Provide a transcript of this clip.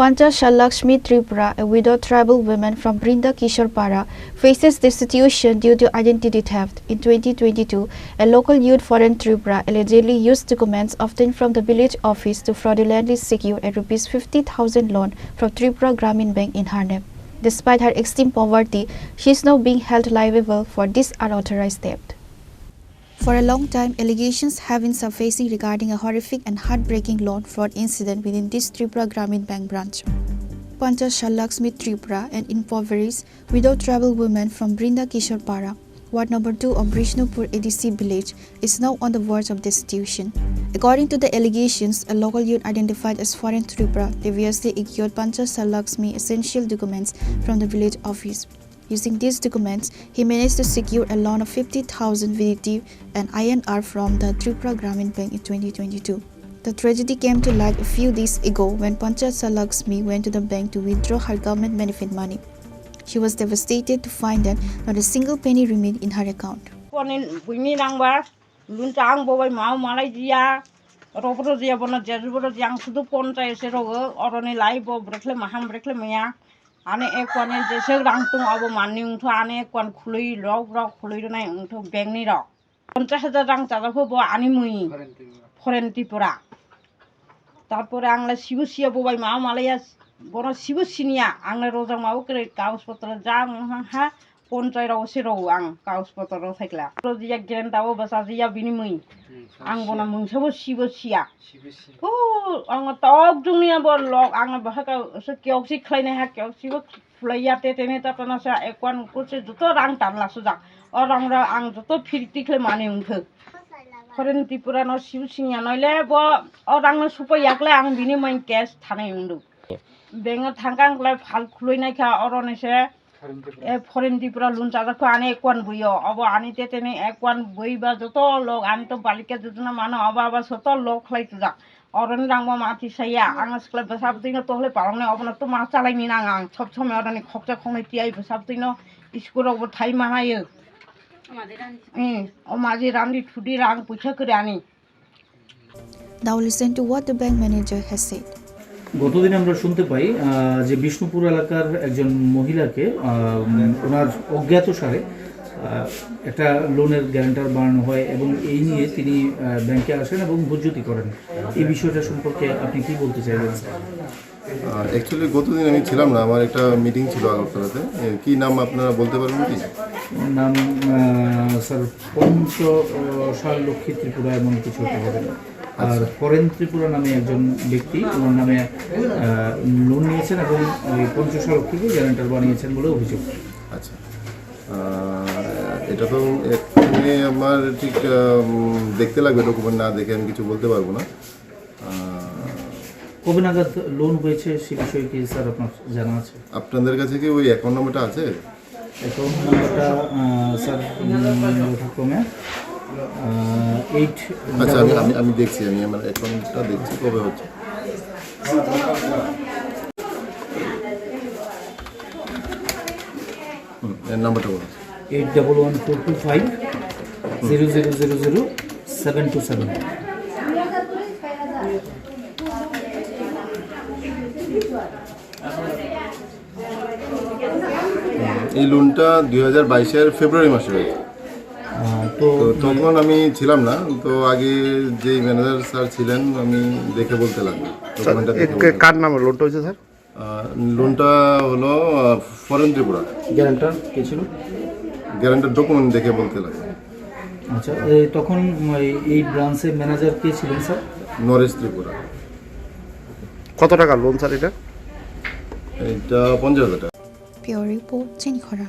Pancha Lakshmi Tripura, a widowed tribal woman from Brinda Kisharpara, faces destitution due to identity theft. In 2022, a local youth foreign Tripura allegedly used documents obtained from the village office to fraudulently secure a Rs 50,000 loan from Tripura Gramin Bank in her name. Despite her extreme poverty, she is now being held liable for this unauthorized theft. For a long time, allegations have been surfacing regarding a horrific and heartbreaking loan fraud incident within this Tripura Gramin Bank branch. Pancha Lakshmi Tripura, an impoverished, widowed tribal woman from Brinda Kisharpara, Ward Number 2 of Bishnupur ADC village, is now on the verge of destitution. According to the allegations, a local youth identified as foreign Tripura deviously acquired Pancha Lakshmi essential documents from the village office. Using these documents, he managed to secure a loan of 50,000 VDT and INR from the Tripura Gramin Bank in 2022. The tragedy came to light a few days ago when Pancha Lakshmi went to the bank to withdraw her government benefit money. She was devastated to find that not a single penny remained in her account. Ane ekwan yang jese rangtung abo maning tu ane ekwan khului rok khului tu nai tu bank ni rok. 50,000 rang jada pun bawa ane mui foreign Tripura. Tapi angla sibu sia bawa mau Malaya bono sibu sinia angla rozang mau kere kaus potong jang ha poncai rok siro ang kaus potong rok sekla. Kalau dia gen tahu bahasa dia bini mui ang bono mung sibu sia. Oh, ang top dunia bolok ang bahasa sekiok si kleine hak kiok si flyer tetene tapi nasa ekwan kursi juto rang tanla sujak orang ang juto firti kle mane ungke. Foreign Tripura no siu sinya noile bo orang no supaya yakle ang bini main cash thane undu. Benga thangkang kle phal khuloi nai kha orang nese foreign Tripura loan chada ko ane ekwan buyo abo ani tetene ekwan bui ba juto log an to balika jotuna mano aba soto log khlai tujak. Orang rang mau mati saya, ang sekolah besar tu ino tohle parang ne, apa tu masa lagi ni nang, cop orang ni khokja khongai tiai besar tu ino, sekolah buat thai mana ye? Maji randi thudi rang pucha kerani. Now listen to what the bank manager has said. গতদিন আমরা শুনতে পাই যে বিষ্ণুপুর এলাকার একজন মহিলাকে ওনার অজ্ঞাত সারে একটা লোনের গ্যারান্টার বানানো হয় এবং এই নিয়ে তিনি ব্যাংকে আসেন এবং বুঝুতি করেন এই বিষয়টা সম্পর্কে আপনি কি বলতে চাইবেন? অ্যাকচুয়ালি গতদিন আমি ছিলাম না, আমার একটা মিটিং ছিল আগরতলাতে। কি নাম আপনারা বলতে পারবেন কি? নাম স্যার পঞ্চশাল লক্ষ্মী ত্রিপুরা এমন কিছু একটা হবে। আর ফরেন ত্রিপুরা নামে একজন ব্যক্তি ওনার নামে লোন নিয়েছেন এবং ওই পঞ্চশাল লক্ষ্মীকে গ্যারান্টার বানিয়েছেন বলে অভিযোগ। আচ্ছা, এটা তো এখানে আমার ঠিক দেখতে লাগবে, ডকুমেন্ট না দেখে আমি কিছু বলতে পারবো না। কবে নাগাদ লোন হয়েছে সে বিষয়ে কি স্যার আপনার জানা আছে? আপনাদের কাছে কি ওই অ্যাকাউন্ট নাম্বারটা আছে? অ্যাকাউন্ট নাম্বারটা স্যার ক্রমে 8। আচ্ছা, আমি দেখছি, আমি আমার অ্যাকাউন্টটা দেখছি কবে হচ্ছে। এর নাম্বারটা বলুন। 811425 0000 727। এই লোনটা 2022-এর ফেব্রুয়ারি মাসে হয়েছে। তো তখন আমি ছিলাম না, তো আগে যে ম্যানেজার স্যার ছিলেন আমি দেখে বলতে লাগলাম। কার নামে লোনটা হয়েছে স্যার? লোনটা হলো ফরেন ত্রিপুরা। গ্যারান্টার কে ছিল? গ্যারান্টার ডকুমেন্ট দেখে বলতে লাগলাম। আচ্ছা, তখন এই ব্রাঞ্চের ম্যানেজার কে ছিলেন স্যার? নরেশ ত্রিপুরা। কত টাকা লোন স্যার এটা? এটা 50,000 টাকা। Pure Report, Chinikhora.